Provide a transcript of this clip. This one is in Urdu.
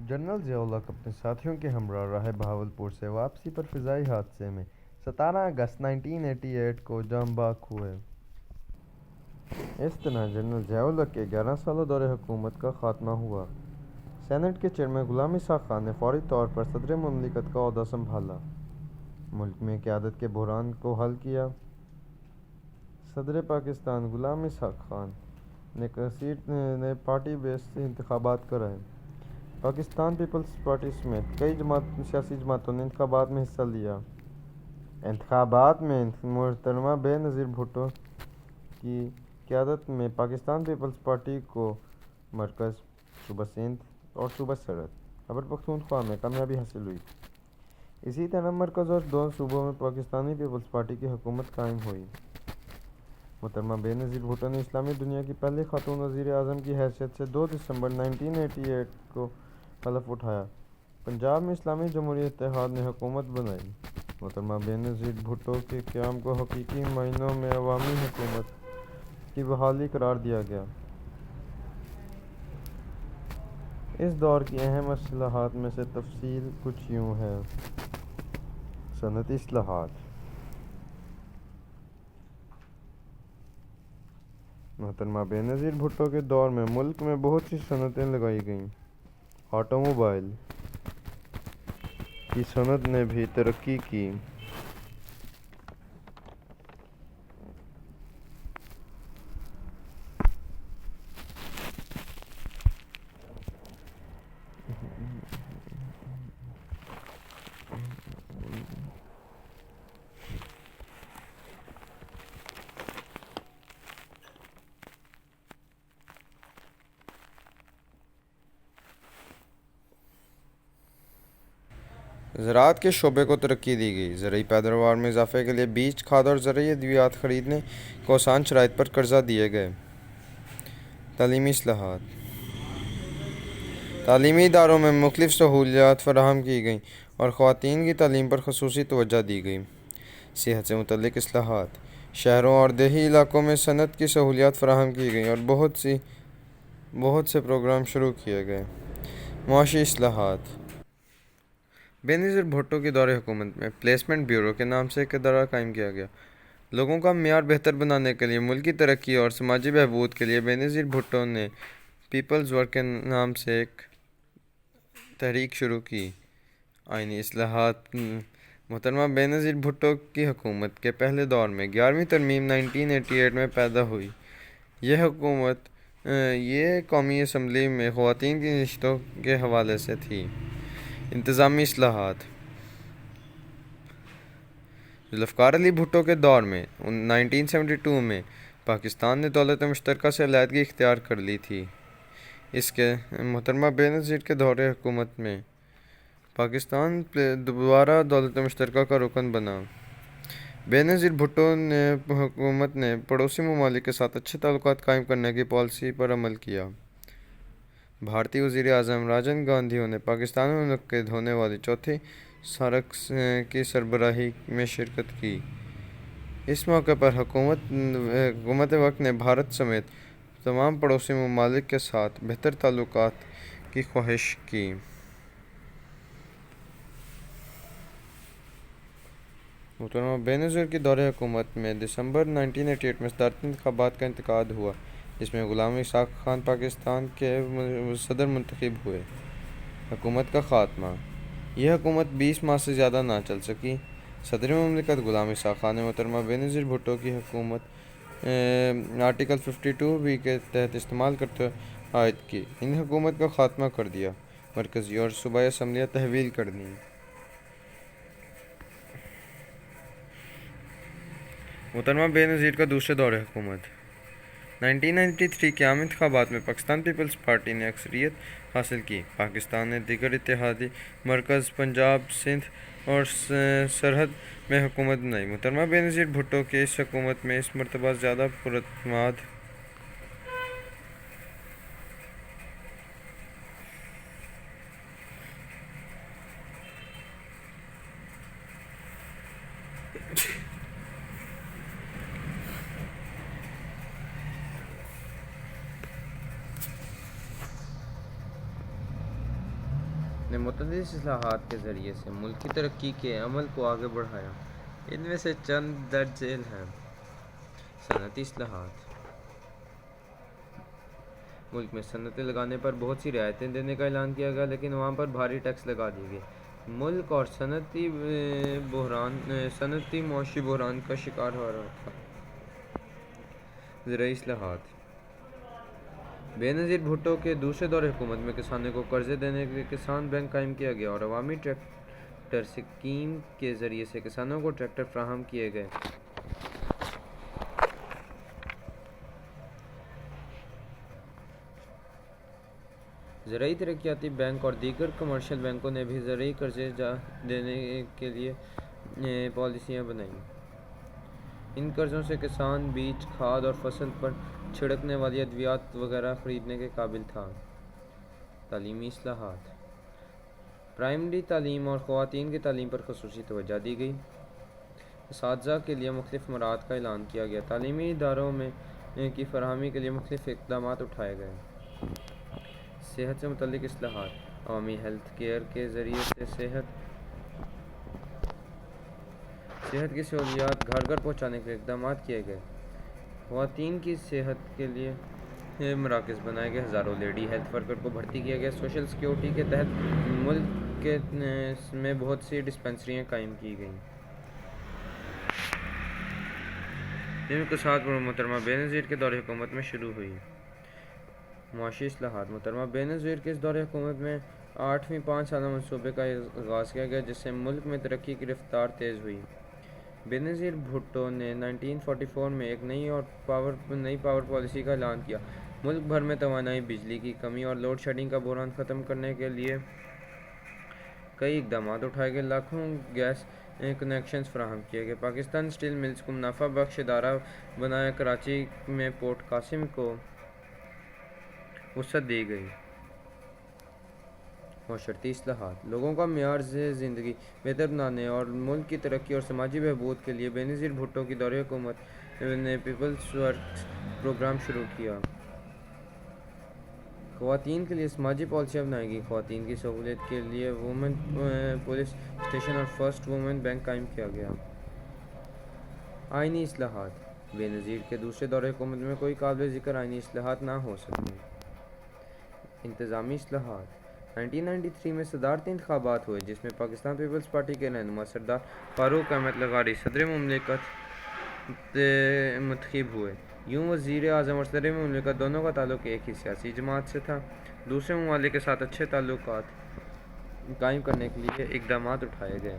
جنرل ضیاء الحق اپنے ساتھیوں کے ہمراہ راہ بہاولپور سے واپسی پر فضائی حادثے میں 17 اگست 1988 کو جاں بحق ہوئے۔ اس طرح جنرل ضیاء الحق کے 11 سالہ دور حکومت کا خاتمہ ہوا۔ سینیٹ کے چیئرمین غلام اسحاق خان نے فوری طور پر صدر مملکت کا عہدہ سنبھالا۔ ملک میں قیادت کے بحران کو حل کیا۔ صدر پاکستان غلام اسحاق خان نے پارٹی بیس انتخابات کرائے۔ پاکستان پیپلز پارٹی سمیت کئی سیاسی جماعتوں نے انتخابات میں حصہ لیا۔ انتخابات میں محترمہ بے نظیر بھٹو کی قیادت میں پاکستان پیپلز پارٹی کو مرکز، صوبہ سندھ اور صوبہ سرحد خیبر پختونخوا میں کامیابی حاصل ہوئی۔ اسی طرح مرکز اور 2 صوبوں میں پاکستانی پیپلز پارٹی کی حکومت قائم ہوئی۔ محترمہ بے نظیر بھٹو نے اسلامی دنیا کی پہلی خاتون وزیر اعظم کی حیثیت سے 2 دسمبر 1988 کو حلف اٹھایا۔ پنجاب میں اسلامی جمہوری اتحاد نے حکومت بنائی۔ محترمہ بے نظیر بھٹو کے قیام کو حقیقی معنوں میں عوامی حکومت کی بحالی قرار دیا گیا۔ اس دور کی اہم اصلاحات میں سے تفصیل کچھ یوں ہے۔ صنعتی اصلاحات۔ محترمہ بے نظیر بھٹو کے دور میں ملک میں بہت سی صنعتیں لگائی گئیں۔ آٹو موبائل کی صنعت نے بھی ترقی کی۔ زراعت کے شعبے کو ترقی دی گئی۔ زرعی پیداوار میں اضافے کے لیے بیج، کھاد اور زرعی ادویات خریدنے کو آسان شرائط پر قرضہ دیے گئے۔ تعلیمی اصلاحات۔ تعلیمی اداروں میں مختلف سہولیات فراہم کی گئیں اور خواتین کی تعلیم پر خصوصی توجہ دی گئی۔ صحت سے متعلق اصلاحات۔ شہروں اور دیہی علاقوں میں صنعت کی سہولیات فراہم کی گئیں اور بہت سے پروگرام شروع کیے گئے۔ معاشی اصلاحات۔ بے نظیر بھٹو کے دور حکومت میں پلیسمنٹ بیورو کے نام سے ایک ادارہ قائم کیا گیا۔ لوگوں کا معیار بہتر بنانے کے لیے، ملکی ترقی اور سماجی بہبود کے لیے بے نظیر بھٹو نے پیپلز ورک کے نام سے ایک تحریک شروع کی۔ آئینی اصلاحات۔ محترمہ بے نظیر بھٹو کی حکومت کے پہلے دور میں 11ویں ترمیم 1988 میں پیدا ہوئی۔ یہ قومی اسمبلی میں خواتین کی نشستوں کے حوالے سے تھی۔ انتظامی اصلاحات۔ ذوالفقار علی بھٹو کے دور میں 1972 میں پاکستان نے دولت مشترکہ سے علیحدگی اختیار کر لی تھی۔ اس کے محترمہ بے نظیر کے دور حکومت میں پاکستان دوبارہ دولت مشترکہ کا رکن بنا۔ بے نظیر بھٹو نے حکومت نے پڑوسی ممالک کے ساتھ اچھے تعلقات قائم کرنے کی پالیسی پر عمل کیا۔ بھارتی وزیر اعظم راجیو گاندھی نے پاکستان میں منعقد ہونے والی چوتھی سارک کی سربراہی میں شرکت کی۔ اس موقع پر حکومت وقت نے بھارت سمیت تمام پڑوسی ممالک کے ساتھ بہتر تعلقات کی خواہش کی۔ محترمہ بے نظیر کی دور حکومت میں دسمبر 1988 میں صدارتی انتخابات کا انعقاد ہوا، جس میں غلام اسحاق خان پاکستان کے صدر منتخب ہوئے۔ حکومت کا خاتمہ۔ یہ حکومت 20 ماہ سے زیادہ نہ چل سکی۔ صدر مملکت غلام اسحاق خان نے محترمہ بے نظیر بھٹو کی حکومت آرٹیکل 52(b) کے تحت استعمال کرتے ہوئے عائد کی۔ انہیں حکومت کا خاتمہ کر دیا، مرکزی اور صوبائی اسمبلیاں تحویل کر دیں۔ محترمہ بے نظیر کا دوسرے دور حکومت۔ 1993 کے عام انتخابات میں پاکستان پیپلز پارٹی نے اکثریت حاصل کی۔ پاکستان نے دیگر اتحادی مرکز، پنجاب، سندھ اور سرحد میں حکومت بنائی۔ محترمہ بے نظیر بھٹو کی اس حکومت میں اس مرتبہ زیادہ پراعتماد نے متعدد اصلاحات کے ذریعے سے ملک کی ترقی کے عمل کو آگے بڑھایا۔ ان میں سے چند درج ذیل ہیں۔ صنعتی اصلاحات: ملک میں صنعتیں لگانے پر بہت سی رعایتیں دینے کا اعلان کیا گیا، لیکن عوام پر بھاری ٹیکس لگا دیے گئے۔ ملک اور صنعتی معاشی بحران کا شکار ہو رہا تھا۔ زرعی اصلاحات: بے نظیر بھٹو کے دوسرے دور حکومت میں کسانوں کو قرضے دینے کے لیے کسان بینک قائم کیا گیا اور عوامی ٹریکٹر اسکیم کے ذریعے سے کسانوں کو ٹریکٹر فراہم کیے گئے۔ زرعی ترقیاتی بینک اور دیگر کمرشل بینکوں نے بھی زرعی قرضے دینے کے لیے پالیسیاں بنائیں۔ ان قرضوں سے کسان بیج، کھاد اور فصل پر چھڑکنے والی ادویات وغیرہ خریدنے کے قابل تھا۔ تعلیمی اصلاحات: پرائمری تعلیم اور خواتین کی تعلیم پر خصوصی توجہ دی گئی۔ اساتذہ کے لیے مختلف مراعات کا اعلان کیا گیا۔ تعلیمی اداروں میں کی فراہمی کے لیے مختلف اقدامات اٹھائے گئے۔ صحت سے متعلق اصلاحات: عوامی ہیلتھ کیئر کے ذریعے سے صحت کی سہولیات گھر گھر پہنچانے کے اقدامات کیے گئے۔ خواتین کی صحت کے لیے مراکز بنائے گئے۔ ہزاروں لیڈی ہیلتھ ورکر کو بھرتی کیا گیا۔ سوشل سیکورٹی کے تحت ملک میں بہت سی ڈسپنسریاں قائم کی گئیں۔ ان اقتصاد پر محترمہ بے نظیر کے دور حکومت میں شروع ہوئی۔ معاشی اصلاحات: محترمہ بے نظیر کے اس دور حکومت میں 8ویں 5 سالہ منصوبے کا آغاز کیا گیا، جس سے ملک میں ترقی کی رفتار تیز ہوئی۔ بے نظیر بھٹو نے 1944 میں ایک نئی پاور پالیسی کا اعلان کیا۔ ملک بھر میں توانائی، بجلی کی کمی اور لوڈ شیڈنگ کا بحران ختم کرنے کے لیے کئی اقدامات اٹھائے گئے۔ لاکھوں گیس کنیکشنز فراہم کیے گئے۔ پاکستان اسٹیل ملز کو منافع بخش ادارہ بنایا۔ کراچی میں پورٹ قاسم کو وسعت دی گئی۔ معاشرتی اصلاحات: لوگوں کا معیار زندگی بہتر بنانے اور ملک کی ترقی اور سماجی بہبود کے لیے بے نظیر بھٹو کی دور حکومت نے پیپلز ورکس پروگرام شروع کیا۔ خواتین کے لیے سماجی پالیسیاں بنائی گئیں۔ خواتین کی سہولت کے لیے وومن پولیس اسٹیشن اور فرسٹ وومن بینک قائم کیا گیا۔ آئینی اصلاحات: بے نظیر کے دوسرے دور حکومت میں کوئی قابل ذکر آئینی اصلاحات نہ ہو سکیں۔ انتظامی اصلاحات: 1993 میں صدارتی انتخابات ہوئے، جس میں پاکستان پیپلز پارٹی کے رہنما سردار فاروق احمد لغاری صدر مملکت منتخب ہوئے۔ یوں وزیر اعظم اور صدر مملکت دونوں کا تعلق ایک ہی سیاسی جماعت سے تھا۔ دوسرے ممالک کے ساتھ اچھے تعلقات قائم کرنے کے لیے اقدامات اٹھائے گئے۔